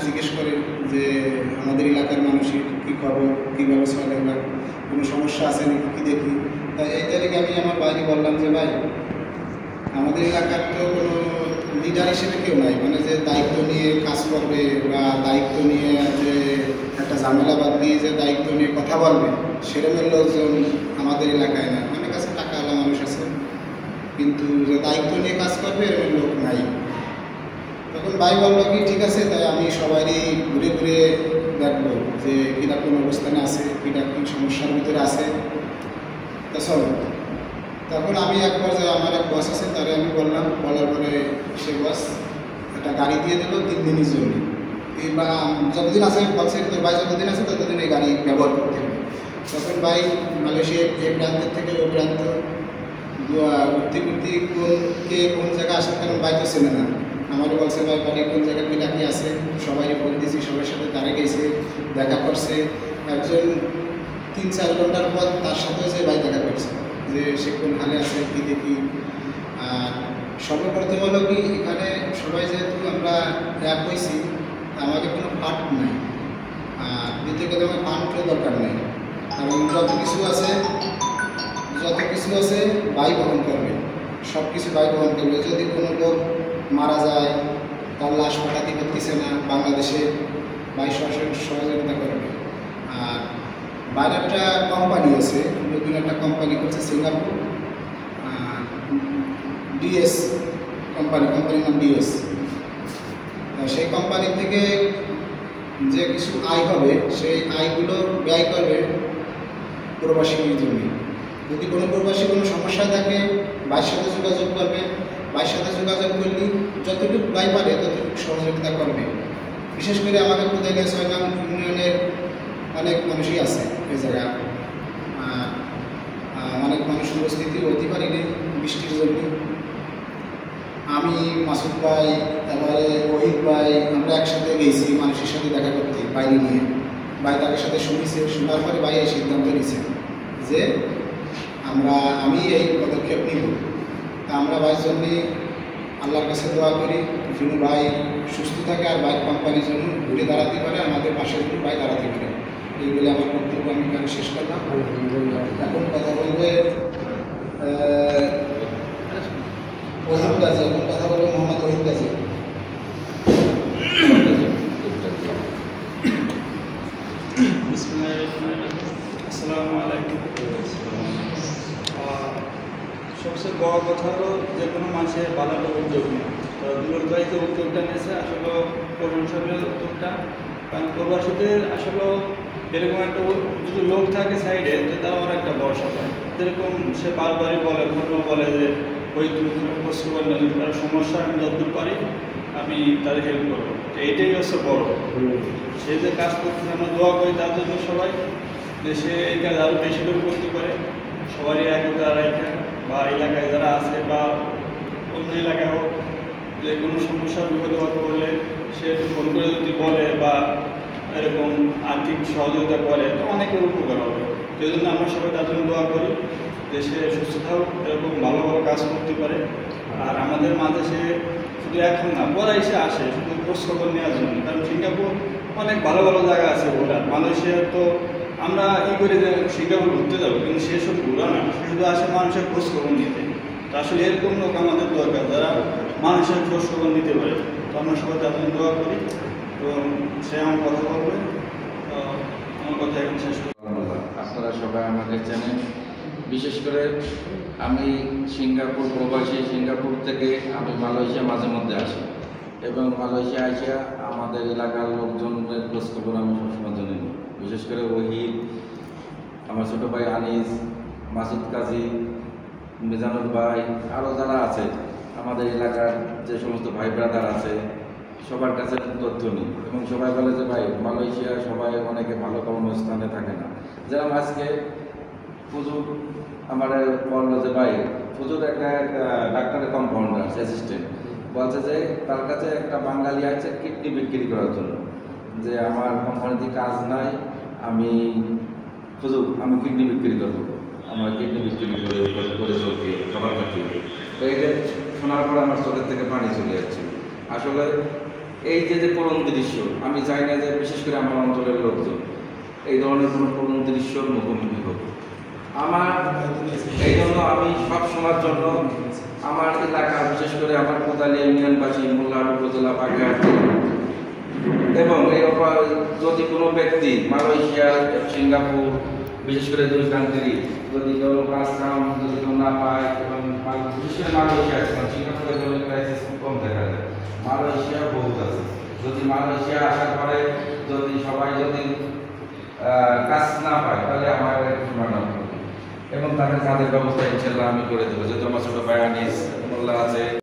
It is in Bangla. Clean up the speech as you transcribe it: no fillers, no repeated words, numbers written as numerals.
জিজ্ঞেস করেন যে আমাদের এলাকার মানুষের কী খবর, কীভাবে চলে বা কোনো সমস্যা আছে নাকি কী দেখি। তাই এই তারিখে আমি আমার বাইরে বললাম যে ভাই আমাদের এলাকার তো কোনো লিডার হিসেবে কেউ নাই, মানে যে দায়িত্ব নিয়ে কাজ করবে বা দায়িত্ব নিয়ে যে একটা ঝামেলা বাদ দিয়ে যে দায়িত্ব নিয়ে কথা বলবে সেরকমের লোকজন আমাদের এলাকায় না। অনেক কাছে টাকাওয়ালা মানুষ আছে কিন্তু যে দায়িত্ব নিয়ে কাজ করবে এরকম লোক নাই। তখন ভাই বললো কি ঠিক আছে, তাই আমি সবারই ঘুরে ঘুরে দেখবো যে কিনা কোন অবস্থানে আছে, কিনা কোন সমস্যার ভিতরে আছে, তা চলো। তখন আমি একবার যে আমার এক বস আছে তারে আমি বললাম, বলার পরে সে বস একটা গাড়ি দিয়ে দিল 3 দিনের জন্য। বা যতদিন আছে বলছে তোর ভাই যতদিন আছে ততদিন এই গাড়ি ব্যবহার করতে হবে। তখন ভাই মালয়েশিয়ার এই প্রান্তের থেকে ওই প্রান্ত ঘুরতে ঘুরতে কোন জায়গায় আসে, কারণ ভাই তো চেনে না। আমারও বলছে ভাই বাড়ি কোন জায়গায় কি ডাকি আছে, সবাই বলে দিয়েছি, সবার সাথে তারা গেছে, দেখা করছে। একজন 3-4 ঘন্টার পর তার সাথেও যে ভাই দেখা করছে যে সে কোন হালে আছে কি দেখি। আর সর্বপ্রথম হলো কি এখানে সবাই যেহেতু আমরা এক হয়েছি আমাদের কোনো ফান্ড নাই, আর দ্বিতীয় কথা আমার ফান্ডের দরকার নেই, কারণ যত কিছু আছে ভাই বহন করবে, সব কিছু ভাই বহন করবে। যদি কোনো লোক মারা যায় তার লাশ পাঠাতে করতেছে না বাংলাদেশে, ভাই সহযোগিতা করবে। আর বাইরে একটা কোম্পানি আছে, নতুন একটা কোম্পানি করছে সিঙ্গাপুর, ডিএস কোম্পানির নাম ডিএস। সেই কোম্পানি থেকে যে কিছু আয় হবে সেই আয়গুলো ব্যয় করবে প্রবাসীর জন্য। যদি কোনো প্রবাসী কোনো সমস্যা থাকে ভাইয়ের সাথে যোগাযোগ করবে, ভাইয়ের সাথে যোগাযোগ করলে যতটুকু ভাই পারে ততটুকু সহযোগিতা করবে। বিশেষ করে আমাদের কোথায় 6 নং ইউনিয়নের অনেক মানুষই আছে এই জায়গায়, অনেক মানুষ উপস্থিতি হতে পারিনি বৃষ্টির জন্য। আমি মাসুদ ভাই তারপরে ওহিদ ভাই আমরা একসাথে গেছি মানুষের সাথে দেখা করতে বাইরে নিয়ে। ভাই তাদের সাথে শুনেছে, শোনার পরে ভাই এই সিদ্ধান্ত নিয়েছে যে আমি এই পদক্ষেপ নিব। তা আমরা ভাইয়ের জন্যে আল্লাহর কাছে দোয়া করি যেন ভাই সুস্থ থাকে আর ভাই কোম্পানির জন্য ঘুরে দাঁড়াতে পারে, আমাদের পাশের জন্য ভাই দাঁড়াতে পারে। এইগুলি আমার বক্তব্য আমি এখানে শেষ করলাম। এখন কথা বলবে ওহিদ গাজী, এখন কথা বলবে মোহাম্মদ ওহিদ গাজী। আসসালামু আলাইকুম। সবচেয়ে বড় কথা হলো যে কোনো মানুষের ভালো উদ্যোগ নেই, তো দূরদায়িত্ব উদ্যোগটা নিয়েছে আসলে প্রশংসনীয় উদ্যোগটা। কারণ প্রবাসীদের আসলে এরকম একটা যদি লোক থাকে সাইডে তো তাও একটা ভরসা পায়। যেরকম সে বারবারই বলে যে ওই তুমি কষ্ট করলে তার সমস্যা আমি যতদূর পারি আমি তাদের হেল্প করবো। এইটাই হচ্ছে বড়। সে যে কাজ করতে আমরা দোয়া করি তার জন্য সবাই যে সে এই কাজ আরও বেশি করে করতে পারে। সবারই একতা রাখা বা এলাকায় যারা আছে বা অন্য এলাকায় হোক, যে কোনো সমস্যার বিপদে করলে সে ফোন করে যদি বলে বা এরকম আর্থিক সহযোগিতা করে তো অনেকের উপকার হবে। সেই জন্য আমরা সবাই তার জন্য দোয়া করি যে সে সুস্থ থাকুক, এরকম ভালো ভালো কাজ করতে পারে। আর আমাদের মাঝে সে শুধু এখন না পরে এসে আসে শুধু খোঁজখবর নেওয়ার জন্য, কারণ সিঙ্গাপুর অনেক ভালো ভালো জায়গা আছে ঘোরার। মালয়েশিয়ার তো আমরা করি যে সিঙ্গাপুর ঘুরতে যাবো, কিন্তু সে শুধু ঘোরা না, সে শুধু আসে মানুষের খোঁজখবর নিতে। তো আসলে এরকম লোক আমাদের দরকার যারা মানুষের খোঁজখবর নিতে পারে। তো আমরা সবাই তাদের দোয়া করি। তো সে আমার কথা বলবে, তো আমার কথা এখন শেষ করি। আপনারা সবাই আমাকে চেনেন, বিশেষ করে আমি সিঙ্গাপুর প্রবাসী। সিঙ্গাপুর থেকে আমি মালয়েশিয়া মাঝে মধ্যে আসি এবং মালয়েশিয়া আসিয়া আমাদের এলাকার লোকজনের খোঁজখবর আমি সবসময় জেনে নিই। বিশেষ করে ওহিদ, আমার ছোটো ভাই আনিস, মাসুদ কাজী, মিজানুর ভাই, আরও যারা আছে আমাদের এলাকার যে সমস্ত ভাই ব্রাদার আছে সবার কাছে তথ্য নিই এবং সবাই বলে যে ভাই মালয়েশিয়া সবাই অনেকে ভালো কর্মস্থানে থাকে না। যেমন আজকে পুজোর আমার বললো যে ভাই পুজোর একটা ডাক্তারের কম্পাউন্ডার অ্যাসিস্ট্যান্ট বলছে যে তার কাছে একটা বাঙালি আছে কিডনি বিক্রি করার জন্য, যে আমার কোম্পানিতে কাজ নাই, আমি কিডনি বিক্রি করবো, আমার কিডনি বিক্রি করে চলবে খাবার খাচ্ছি। তো এটা শোনার পর আমার চোখের থেকে পানি চলে যাচ্ছে। আসলে এই যে করুণ দৃশ্য, আমি চাই না যে বিশেষ করে আমার অঞ্চলের লোকজন এই ধরনের কোনো করুণ দৃশ্যর মুখোমুখি হোক। আমার এই জন্য আমি সব সময়ের জন্য আমার এলাকা, বিশেষ করে আমার কোদালি ইউনিয়নবাসী, মোল্লাহাট উপজেলা, বাগেরহাট এবং এই যদি কোনো ব্যক্তি মালয়েশিয়া, সিঙ্গাপুর, বিশেষ করে দুই কান্ট্রি যদি কেউ কাজ কাম যদি কেউ না পায়, এবং বিশেষ করে মালয়েশিয়া আছে, কারণ সিঙ্গাপুরে জলের ক্রাইসিস খুব কম দেখা যায়, মালয়েশিয়া বহুত আছে। যদি মালয়েশিয়া আসার পরে যদি সবাই যদি কাজ না পায় তাহলে আমার সমাধান হবে এবং তাদের কাজের ব্যবস্থা ইনশাল্লাহ আমি করে দেবো। যেহেতু আমার ছোট ভাই আনিস মোল্লা আছে।